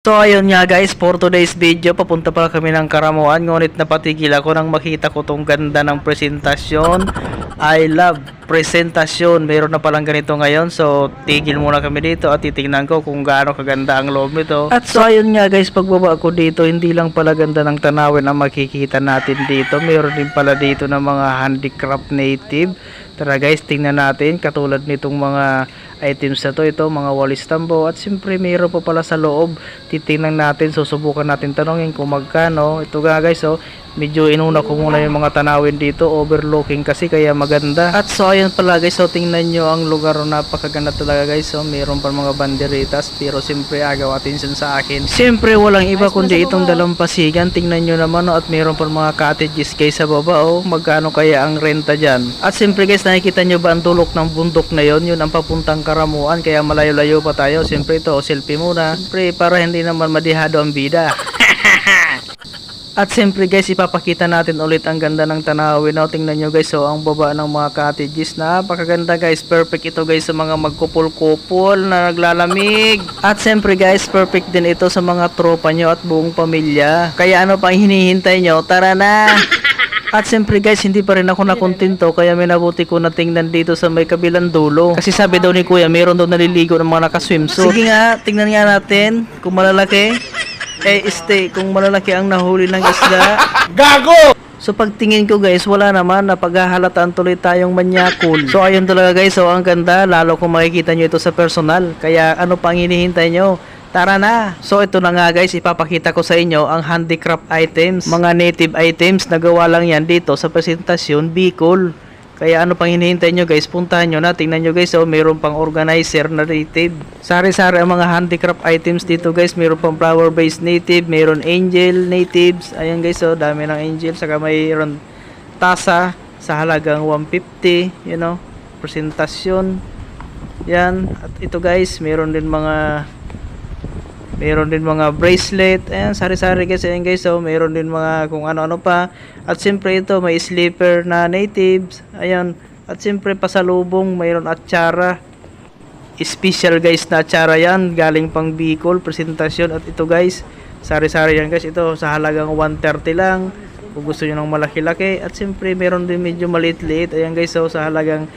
So ayun nga guys, for today's video, papunta pala kami ng Karamuan. Ngunit napatigil ako nang makita ko tong ganda ng presentasyon. I love presentasyon. Meron na palang ganito ngayon. So tigil muna kami dito at titingnan ko kung gaano kaganda ang loob nito. At so ayun nga guys, pagbaba ko dito, hindi lang pala ganda ng tanawin ang makikita natin dito. Meron din pala dito ng mga handicraft native. Tara guys, tingnan natin katulad nitong mga items na to, ito mga walis tambo, at siyempre mayroon pa pala sa loob. Titingnan natin, susubukan natin tanongin kung magkano. Ito nga guys, oh, medyo inuna ko muna yung mga tanawin dito, overlooking kasi kaya maganda. At so ayun pala guys, so tingnan nyo ang lugar, napakaganda talaga guys. So mayroon pa mga banderitas, pero siyempre agaw attention sa akin. Siyempre walang iba kundi itong dalampasigan. Tingnan nyo naman, oh, at mayroon pa mga cottages guys sa baba. Oh, magkano kaya ang renta dyan? At siyempre guys, nakikita nyo ba ang dulok ng bundok na yon? Yun ang papuntang Karamuan, kaya malayo-layo pa tayo. Siyempre ito, selfie muna, siyempre para hindi naman madihado ang bida. At siyempre guys, ipapakita natin ulit ang ganda ng tanawin. Now, tingnan nyo guys, so ang baba ng mga cottages, napakaganda guys. Perfect ito guys sa mga magkupol-kupol na naglalamig. At siyempre guys, perfect din ito sa mga tropa nyo at buong pamilya. Kaya ano pang hinihintay nyo? Tara na! At siyempre guys, hindi pa rin ako nakontento, kaya minabuti ko na tingnan dito sa may kabilang dulo. Kasi sabi daw ni kuya, meron daw naliligo ng mga nakaswimsuit. Sige nga, tingnan nga natin kung malalaki. Kung malalaki ang nahuli ng isda. Gago! So pagtingin ko guys, wala naman, napaghahalataan tuloy tayong manyakol. So ayun talaga guys, so ang ganda, lalo kung makikita nyo ito sa personal. Kaya ano pang hinihintay nyo? Tara na! So ito na nga guys, ipapakita ko sa inyo ang handicraft items, mga native items na gawa lang yan dito sa presentasyon Bicol. Kaya ano pang hinihintay nyo guys, puntahan nyo na, tingnan nyo guys, so mayroon pang organizer na native. Sari-sari ang mga handicraft items dito guys, mayroon pang flower based native, mayroon angel natives, ayan guys, so dami ng angel, saka mayroon tasa sa halagang 150, you know, presentasyon. Yan, at ito guys, mayroon din mga bracelet, ayan, sari-sari guys, ayan guys, so mayroon din mga kung ano-ano pa. At siyempre ito, may slipper na natives, ayan. At siyempre pasalubong, mayroon atsara, special guys na atsara yan, galing pang Bicol, presentasyon. At ito guys, sari-sari yan guys, ito sa halagang 130 lang, kung gusto nyo ng malaki-laki. At siyempre mayroon din medyo maliit-liit, ayan guys, so sa halagang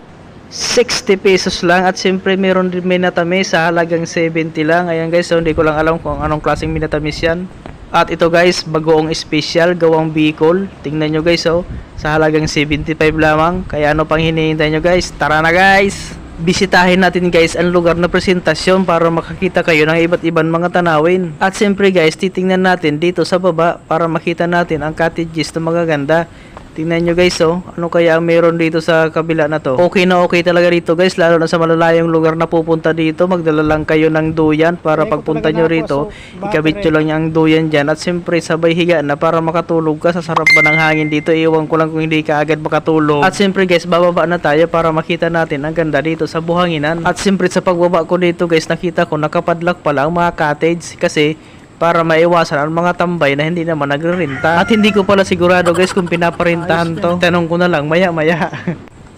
60 pesos lang. At siyempre meron din minatamis sa halagang 70 lang. Ayan guys, so hindi ko lang alam kung anong klaseng minatamis yan. At ito guys, bagoong special, gawang Bicol. Tingnan nyo guys, so sa halagang 75 lamang. Kaya ano pang hinihintay nyo guys? Tara na guys! Bisitahin natin guys ang lugar na presentasyon para makakita kayo ng iba't ibang mga tanawin. At siyempre guys, titingnan natin dito sa baba para makita natin ang cottages na magaganda. Tingnan nyo guys, oh, ano kaya ang meron dito sa kabila na to. Okay na okay talaga dito guys, lalo na sa malalayong lugar na pupunta dito. Magdala lang kayo ng duyan para pagpunta nyo rito, ikabit nyo lang yung duyan dyan. At siyempre sabay higa na para makatulog ka. Sa sarap ba ng hangin dito, iwan ko lang kung hindi ka agad makatulog. At siyempre guys, bababa na tayo para makita natin ang ganda dito sa buhanginan. At siyempre sa pagbaba ko dito guys, nakita ko nakapadlock pala ang mga cottage, kasi para maiwasan ang mga tambay na hindi naman nagre-renta. At hindi ko pala sigurado guys kung pinaparintahan to. Tanong ko na lang maya-maya.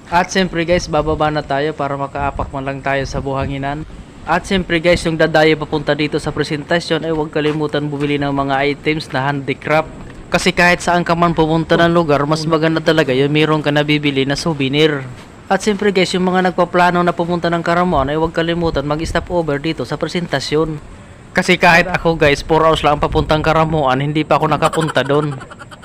At siyempre guys, bababa na tayo para makaapak man lang tayo sa buhanginan. At siyempre guys, yung dadayo papunta dito sa presentasyon ay huwag kalimutan bumili ng mga items na handicraft. Kasi kahit saan ka man pupunta ng lugar, mas maganda talaga yung mayroon ka nabibili na souvenir. At siyempre guys, yung mga nagpaplano na pumunta ng Karamuan ay huwag kalimutan mag-stop over dito sa presentasyon. Kasi kahit ako guys, 4 hours lang papuntang Karamuan, hindi pa ako nakapunta doon.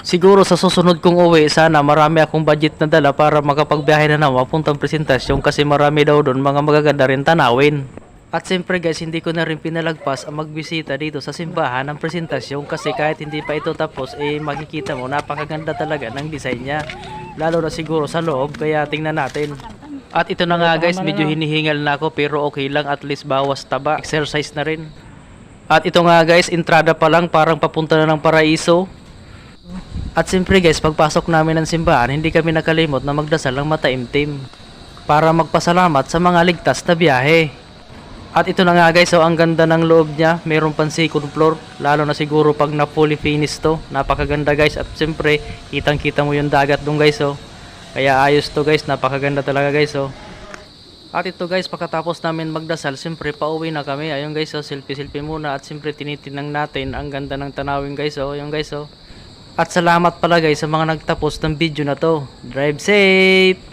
Siguro sa susunod kong uwi, sana marami akong budget na dala para makapagbiyahe na naman papuntang presentasyon, kasi marami daw doon mga magaganda rin tanawin. At siyempre guys, hindi ko na rin pinalagpas ang magbisita dito sa simbahan ng presentasyon, kasi kahit hindi pa ito tapos, makikita mo napakaganda talaga ng design niya. Lalo na siguro sa loob, kaya tingnan natin. At ito na nga guys, medyo hinihingal na ako pero okay lang, at least bawas taba, exercise na rin. At ito nga guys, entrada pa lang, parang papunta na ng paraiso. At siyempre guys, pagpasok namin ng simbahan, hindi kami nakalimot na magdasal ng mataimtim para magpasalamat sa mga ligtas na biyahe. At ito na nga guys, so ang ganda ng loob niya, mayroon pang second floor, lalo na siguro pag na fully finish to. Napakaganda guys, at siyempre kitang kita mo yung dagat dun guys, so kaya ayos to guys, napakaganda talaga guys, so At ito guys, pagkatapos namin magdasal, siyempre pauwi na kami. Ayun guys, oh, selfie-selfie muna at siyempre tinitinang natin ang ganda ng tanawin guys, oh. Ayun guys, oh. At salamat pala guys sa mga nagtapos ng video na to. Drive safe!